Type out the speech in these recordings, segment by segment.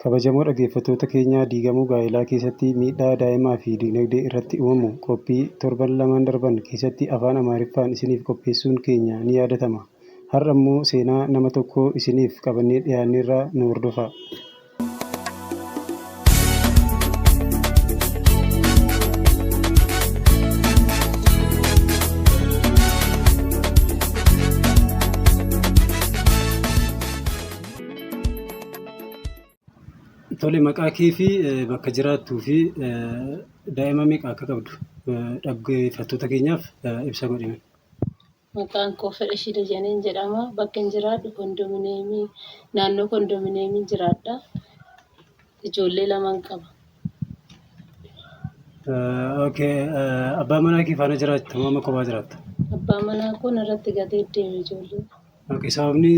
Kabajamoo dhaggeeffattoota keenyaa diigamuu gaa'elaa keessatti miidhaa daa'imaa fi dinagdee irratti uumamu qophii torban lamaan darban keessatti afaan Amaariffaan isiniif qopheessuun keenya ni yaadatama. Har'a immoo seenaa nama tokkoo isiniif qabannee dhiyaanneerra nu hordofaa. Tole maqaa kee fi bakka jiraattuu fi daa'ima meeqa akka qabdu dhaggeeffattoota keenyaaf ibsa godhime. Maqaan koo Fedhashii Dajaneen jedhama. Bakka hin jiraadhu kondominiyeemii naannoo kondominiyeemii jiraadha. Ijoollee lamaan qaba. Abbaa manaa kee faana jiraatta moo amma kophaa jiraatta? Abbaa manaa kun irratti gatee deeme ijoollee. Sababni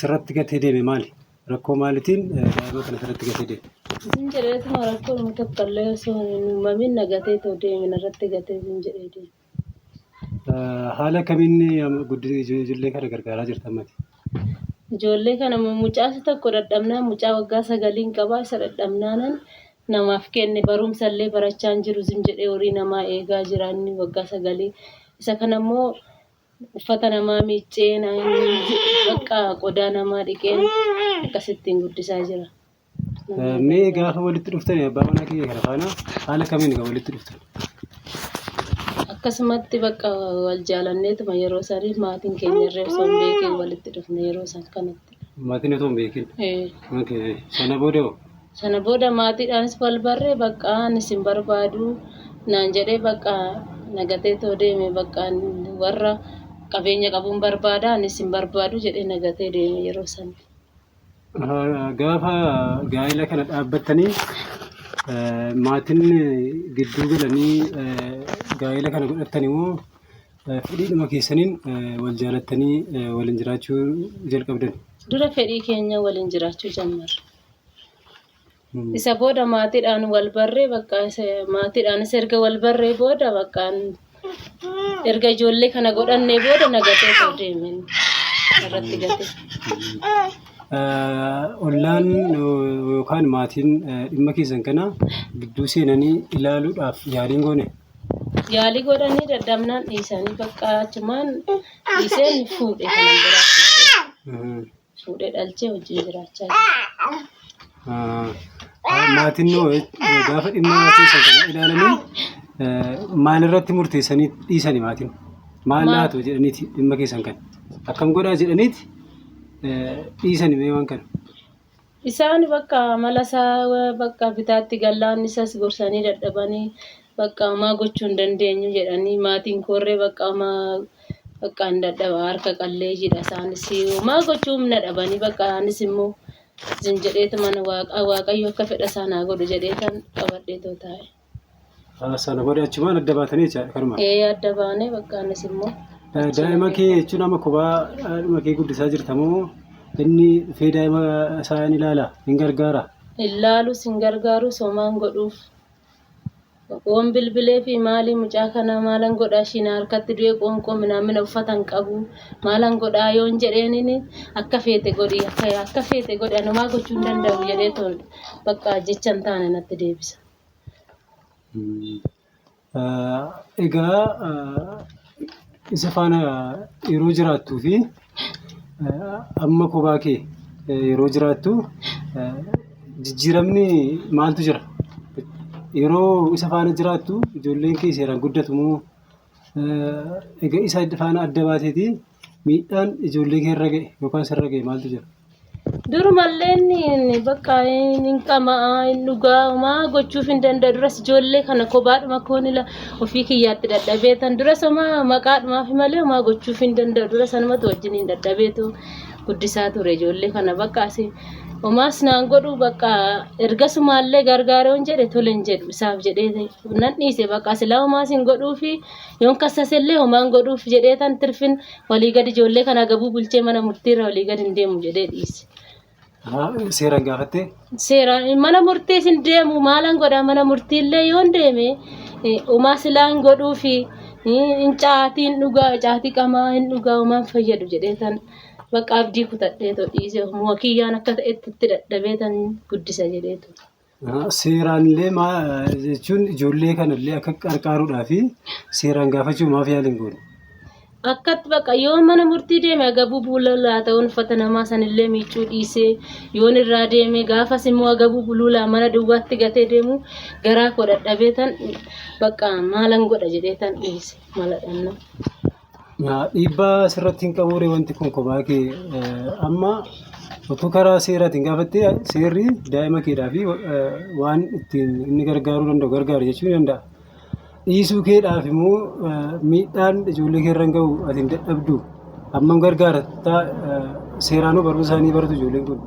sirratti gatee deeme maali? Rakkoo maaliitiin daa'ima kana sirratti gatee deeme? Isin jedheetuma rakkoo nama tokkollee osoo hin uumamin na gatee too deeme narratti gatee isin jedhee deeme. Haala kamiin ijoollee kana gargaaraa jirta ammati? Ijoollee kana mucaasa tokko dadhabnaan mucaa waggaa 9 qaba. Isa dadhabnaanan namaaf kenne barumsallee barachaa hin jiru isin jedhee horii namaa eegaa jira inni waggaa 9. Isa kanammoo uffata namaa miicceen bakka qodaa namaa dhiqeen akkasittiin guddisaa jira. Mee gaafa walitti dhuftani abbaa manaa kee kana faana haala kamiin walitti dhuftan? Akkasumatti bakka wal jaalanneetuma yeroo saniif maatiin keenya irree osoo hin beekin walitti dhufne yeroo san kanatti. Maatiin osoo hin beekin? Sana booda hoo? Sana booda maatiidhaanis wal barree bakka anis hin barbaadu naan jedhee bakka nagatee too deeme bakka warra qabeenya qabuun barbaada anis hin barbaadu jedhee nagatee deeme yeroo san. Gaafa gaa'ela kana dhaabbattanii maatiin gidduu galanii gaa'ela kana godhattanii moo fedhiidhuma keessaniin wal jaalattanii waliin jiraachuu jalqabdan? Dura fedhii keenya waliin jiraachuu jalqabne. Isa booda maatiidhaan wal barree bakka maatiidhaanis erga wal barree booda bakka erga ijoollee kana godhannee booda nagatee too deeme irratti gatee. Ollaan yookaan maatiin dhimma keessan kana gidduu seenanii ilaaluudhaaf yaaliin goone? Yaalii godhanii dadhabnaan dhiisanii bakka achumaan dhiiseen fuudhee kanan jiraachuu. Fuudhee dhalchee wajjin jiraachaa jira. Maatiin gaafa dhimma keessan kana ilaalanii maalirratti murteessanii dhiisanii maatiin? Maal laatu jedhaniiti dhimma keessan kana? Akkam godhaa jedhaniiti dhiisanii mee waan kana? Isaan bakka amala isaa bakka bitaatti gallaan isas gorsanii dadhabanii bakka maa gochuu hin dandeenyu jedhanii maatiin korree bakka hin dadhaba harka qallee jira isaanis maa gochuu humna dhabanii bakka anis immoo isin jedheetu mana waaqayyo akka fedha isaanaa godhu jedheetan qabadhee too taa'e. Sana booda achumaan adda baatanii jechaadha kanuma? Adda baanee bakka anis immoo. Daa'ima kee jechuun amma kophaa dhuma kee guddisaa jirta moo inni dhufee daa'ima isaa ni ilaala hin gargaara? Ilaalus hin gargaarus homaan godhuuf. Waan bilbilee fi maalii mucaa kana maalan godhaa ishiin harkatti du'ee qoonqoo minamina uffatan qabu maalan godhaa yoon jedheenini akka feete godhi akka feete godhi anumaa gochuu hin danda'u jedhee too bakka jecha hin taane natti deebisa. Egaa isa faana yeroo jiraattuu fi amma kophaa kee yeroo jiraattu jijjiiramni maaltu jira? Yeroo isa faana jiraattu ijoolleen kee seeraan guddatu moo egaa isa faana adda baateeti miidhaan ijoollee kee irra ga'e yookaan sirra ga'e maaltu jira? Durumallee inni bakka hin qamaa hin dhugaa maa gochuuf hin danda'u duras ijoollee kana kophaadhuma koonila ofii kiyyaatti dadhabeetan duras homaa maqaadhumaaf malee homaa gochuuf hin danda'u duras anumatu wajjin hin dadhabeetu guddisaa ture ijoollee kana bakka asii. Homaas naan godhu bakka ergasumaallee gargaaroon jedhe tole hin jedhu isaaf jedhee nan dhiise bakka silaa homaas hin godhuufi yoon kassasellee homaan godhuuf jedheetan tirfin walii gadi ijoollee kana gabuu bulchee mana murtiirra walii gadi hin deemu jedhee dhiise. Seeraan gaafattee? Seeraan mana murtiis hin deemu maalan godhaa mana murtiillee yoon deeme homaa silaa hin godhuufi hin caatii hin dhugaa caatii qamaa hin dhugaa homaan fayyadu jedheetan bakka abdii kutadheetoo dhiisee wakiyyaan akka ta'etti itti dadhabeetan guddisa jedheetu. Seeraanillee jechuun ijoollee kanallee akka qarqaaruudhaa fi seeraan gaafachuu maaf yaaliin goone? Akkatti bakka yoo mana murtii deeme agabuu buulaa ta'uun uffata namaa sanillee miicuu dhiisee yoon irraa deeme gaafas immoo agabuu buluulaa mana duwwaatti gatee deemu garaa koo dadhabeetan bakka maalan godha jedheetan dhiise mala dhannoo. Dhiibbaa asirratti hin qabuure wanti kun kophaa kee amma otoo karaa seeraatiin gaafattee seerri daa'ima keedhaa fi waan ittiin inni gargaaruu danda'u gargaaru jechuu ni danda'a. Dhiisuu keedhaaf immoo miidhaan ijoollee keerran gahu ati hin dadhabdu hammam gargaara seeraanuu barumsa isaanii baratu ijoolleen kun.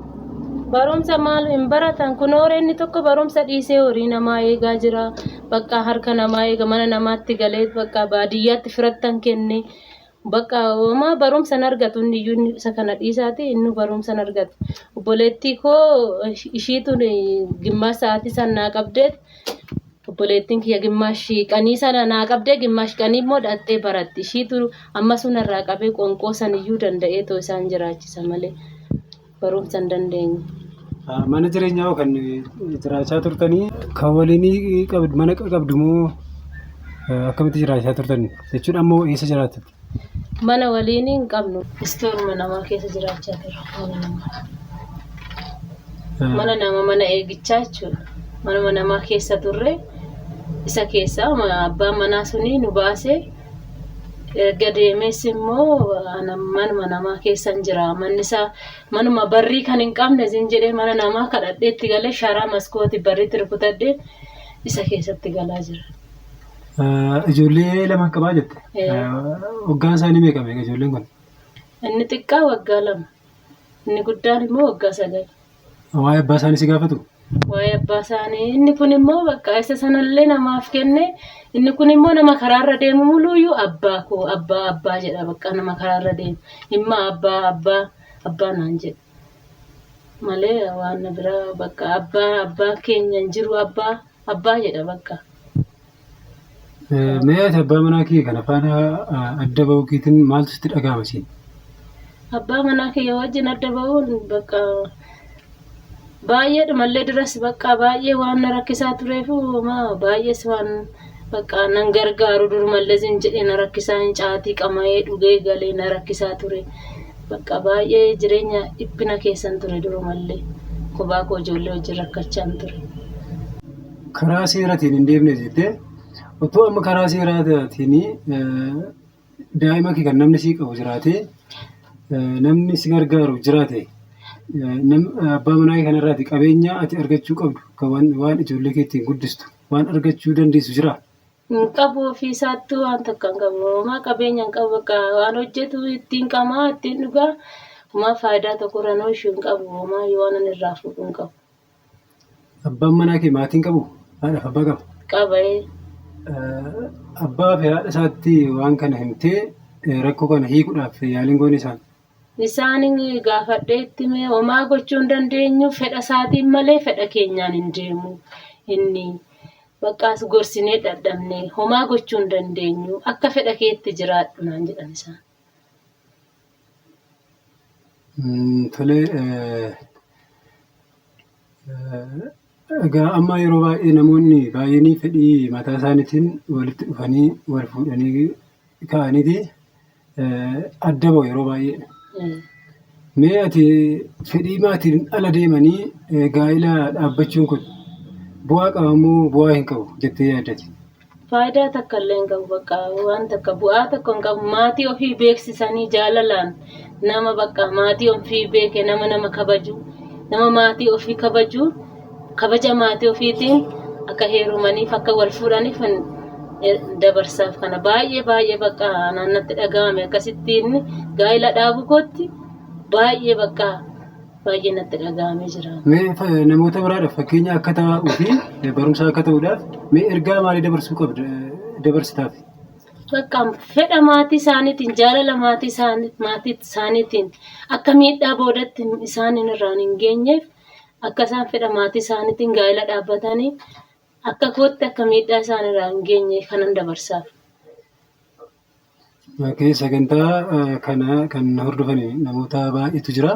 Barumsa maal hin baratan kun inni tokko barumsa dhiisee horii namaa eegaa jira bakka harka namaa eega mana namaatti galee bakka baadiyyaatti firattan kenne. Bakka homaa barumsan argatu iyyuu isa kana dhiisaati inni barumsan argatu. Obboleettii koo ishiituun gimmaa sa'aatii san naa qabdeet obboleettiin kiyya gimmaashi qanii sana naa qabdee gimmaashi qanii immoo dhattee baratti. Ishiitu amma sunarraa qabee qonqoo san iyyuu danda'eetoo isaan jiraachisa malee barumsan dandeenye. Mana jireenyaa kan jiraachaa turtanii kan waliin mana qabdu moo akkamitti jiraachaa turtan jechuun ammoo eessa jiraattu? Mana waliin hin qabnu istooruma namaa keessa jiraachaa turre mana nama mana eegichaa jechuudha. Mana namaa keessa turre isa keessa abbaan manaa suni nu baasee erga deemes immoo manuma namaa keessa jira. Manni isaa manuma barrii kan hin qabne isin jedhee mana namaa kadhadheetti galee sharaa maskooti barriitti rukutadhee isa keessatti galaa jira. Ijoollee lama qabaa jette. Waggaan isaanii meeqa ijoolleen kun? Inni xiqqaa waggaa 2. Inni guddaan immoo waggaa 9. Waa'ee abbaa isaanii si gaafatu? Waa'ee abbaa isaanii inni kun immoo bakka isa sanallee namaaf kenne inni kun immoo nama karaarra deemu muluyyuu abbaa koo abbaa jedha bakka nama karaarra deemu himma abbaa naan jedha malee waan biraa bakka abbaa keenya hin jiru abbaa jedha bakka. Mee ati abbaa manaa kee kana faana adda bahuu keetiin maaltu sitti dhagahama siin? Abbaa manaa kee wajjin adda bahuun bakka baay'eedhumallee duras bakka baay'ee waan na rakkisaa tureefu baay'ees waan bakka nan gargaaru durumallee isin jedhee na rakkisaa hin caatii qama'ee dhugee galee na rakkisaa ture bakka baay'ee jireenya dhiphina keessan ture durumallee kophaa koo ijoollee wajjin rakkachaan ture. Karaa seeraatiin hin deemne jettee otoo amma karaa seeraatiin daa'ima kee kan namni sii qabu jiraate namni si gargaaru jiraate abbaa manaa kanarraati qabeenya ati argachuu qabdu kan waan ijoollee keettiin guddistu waan argachuu dandeessu jira. Qabu ofiisaattuu waan tokko hin qabu. Homaa qabeenya hin qabu bakka waan hojjetu ittiin qamaa ittiin dhugaa homaa faayidaa tokko irra nooshuu hin qabu. Homaa yoo waan irraa fuudhu hin qabu. Abbaan manaa kee maatiin qabu? Haadhaaf abbaa qaba? Qaba. Abbaa fi haadha isaatti waan kana himtee rakkoo kana hiikuudhaaf yaaliin goone isaan? Isaan gaafadhee itti mee homaa gochuu hin dandeenyu fedha isaatiin malee fedha keenyaan hin deemu inni. Bakkaas gorsinee dadhabnee homaa gochuu hin dandeenyu akka fedha keetti jiraadhu naan jedhan isaan. Tolee egaa amma yeroo baay'ee namoonni baay'een fedhii mataa isaaniitiin walitti dhufanii wal fuudhanii ka'aniiti adda bahu yeroo baay'ee. Mee ati fedhii maatiin ala deemanii gaa'ila dhaabbachuun kun bu'aa qaba moo bu'aa hin qabu jettee yaaddati? Faayidaa takka illee hin qabu bakka waan takka bu'aa tokko hin qabu. Maatii ofii beeksisanii jaalalaan nama bakka maatii ofii beeke nama kabaju nama maatii ofii kabaju kabaja maatii ofiitiin akka heerumaniif akka wal fuudhaniif dabarsaaf kana baay'ee bakka naannatti dhagahame akkasittiin gaa'ila dhaabu kootti baay'ee bakka. Baay'ee natti dhagahamee jira. Mee namoota biraadhaaf fakkeenya akka ta'uu fi barumsa akka ta'uudhaaf mee ergaa maalii dabarsuu qabda dabarsitaaf? Bakka fedha maatii isaaniitiin jaalala maatii isaaniitiin akka miidhaa boodatti isaaniin irraan hin geenyeef akka isaan fedha maatii isaaniitiin gaa'ila dhaabbatanii akka kootti akka miidhaa isaan irraan hin geenye kanan dabarsaaf. Oke, sagantaa kana kan hordofanii namoota baay'eetu jira.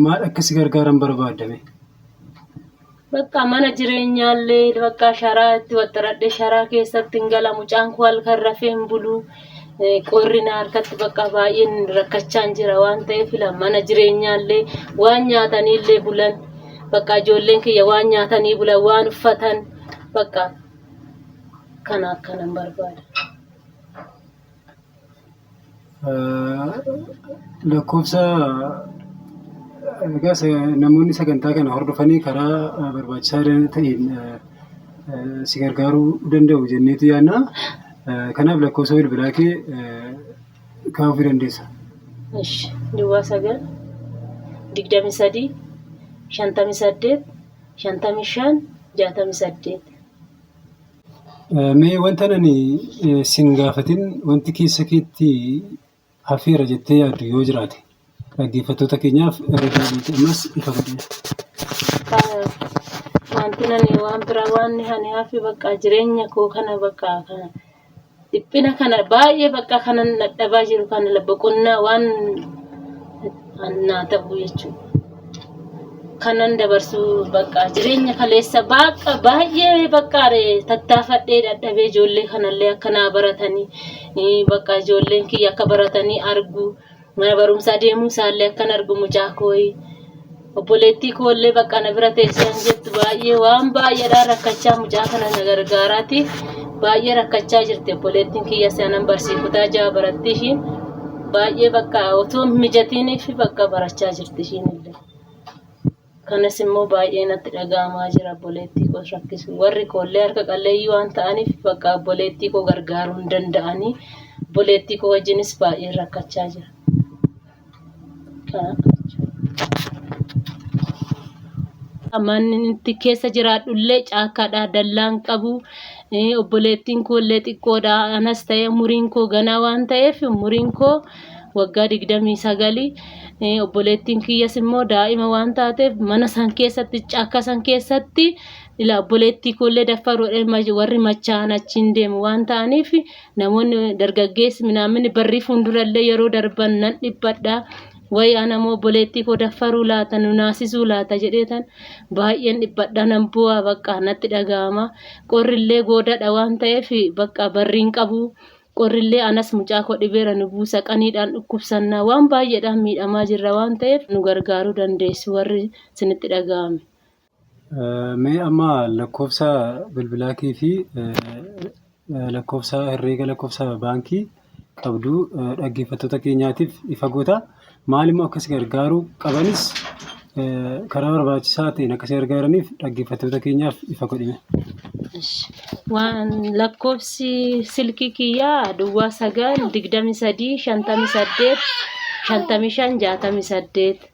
Maal akkasii gargaaran barbaadame? Bakka mana jireenyaallee bakka sharaa itti waxxaradhe sharaa keessatti hin gala mucaan koo halkan rafee hin bulu. Qorri na harkatti bakka baay'een rakkachaa jira waan ta'eef mana jireenyaallee waan nyaataniillee bulan bakka ijoolleen kiyya waan nyaatanii bulan waan uffatan bakka kana akkanan barbaada. Lakkoofsa namoonni sagantaa kana hordofanii karaa barbaachisaa ta'een si gargaaruu danda'u jenneetu yaadna. Kanaaf lakkoofsa bilbilaa kee kaa'uu dandeessa. Duwwaa 9 23 58 55 68. Mee wanta ani sin gaafatin wanti keessa keetti hafeera jettee yaaddu yoo jiraate dhaggeeffattoota keenyaaf irra deebiitii ammas ifa godhina. Wanti nani waan bira waan hani hafi bakka jireenya koo kana bakka kana dhiphina kana baay'ee bakka kanan dadhabaa jiru kana boqonnaa waan naa ta'u jechuudha. Kanan dabarsu bakka jireenya kaleessa bakka baay'ee bakka tattaafadhee dadhabee ijoollee kanallee akkanaa baratanii bakka ijoolleen kiyya akka baratanii argu mana barumsaa deemuu isaallee akkan argu mucaa kooyi obboleettii koollee bakka na bira teessan jettu baay'ee waan baay'eedhaan rakkachaa mucaa kana na gargaaraati baay'ee rakkachaa jirti obboleettiin kiyya sanan barsiifataa jaa baratti ishiin baay'ee bakka otoo mijatiiniif bakka barachaa jirti ishiinillee. Kanas immoo baay'ee natti dhaga'amaa jira obboleettii koo rakkisu warri koollee harka qalleeyyii waan ta'aniif bakka obboleettii koo gargaaruu hin danda'anii obboleettii koo wajjinis baay'ee rakkachaa jira. Manni itti keessa jiraadhullee caakkaadhaa dallaan qabu obboleettiin koollee xiqqoodha anas ta'e umuriin koo ganaa waan ta'eef umuriin koo waggaa 29 obboleettiin kiyyas immoo daa'ima waan taateef mana san keessatti caakka san keessatti ila obboleettii koollee daffaruudhaan warri machaan achiin deemu waan ta'aniif namoonni dargaggeessi minaamin barrii fuuldurallee yeroo darban nan dhibbadha way anamoo obboleettii koo daffaruu laata nunaasisuu laata jedheetan baay'een dhibbadha nan bu'aa bakka natti dhaga'ama qorrillee goodadha waan ta'eef bakka barriin qabu. Qorrillee anas mucaa koo dhibeera nu buusa qaniidhaan dhukkubsannaa waan baay'eedhaan miidhamaa jirra waan ta'eef nu gargaaruu dandeessu warri sinitti dhaga'ame. Mee amma lakkoofsa bilbilaa kee fi lakkoofsa herreega lakkoofsa baankii qabdu dhaggeeffattoota keenyaatiif ifa goota. Maalimmoo akkas gargaaruu qabanis karaa barbaachisaa ta'een akkas gargaaraniif dhaggeeffattoota keenyaaf ifa godhime. Waan lakkoofsi silkii kiyyaa duwwaa 9 23 58 55 68.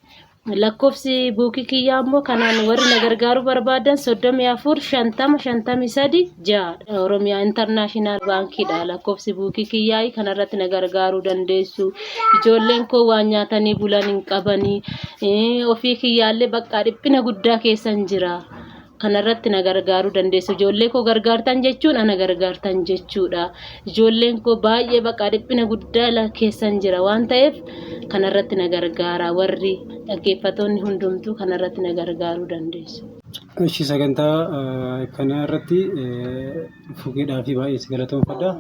Lakkoofsi buukii kiyyaa immoo kanaan warri na gargaaruu barbaadan 34 50 53 6. Oromiyaa International Baankiidha lakkoofsi buukii kiyyaa kanarratti na gargaaruu dandeessu. Ijoolleen koo waan nyaatanii bulan hin qabanii ofii kiyyaallee bakka dhiphina guddaa keessan jira. Kanarratti na gargaaruu dandeessu. Ijoollee koo gargaartan jechuun ana gargaartan jechuudha. Ijoolleen koo baay'ee bakka dhiphina guddaa keessan jira waan ta'eef kanarratti na gargaara warri dhaggeeffattoonni hundumtuu kanarratti na gargaaruu dandeessu. Ishi sagantaa kanarratti fugeedhaa fi baay'ee si galatoomfadha.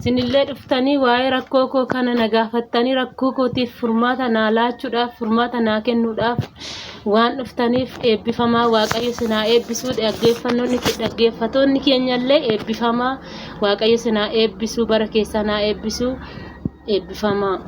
Sinillee dhuftanii waa'ee rakkoo koo kana na gaafattanii rakkoo kootiif furmaata naa laachuudhaaf furmaata naa kennuudhaaf waan dhuftaniif eebbifamaa waaqayyo sinaa eebbisuu dhaggeeffattoonni keenyallee eebbifamaa waaqayyo sinaa eebbisuu bara keessaa naa eebbisuu eebbifamaa.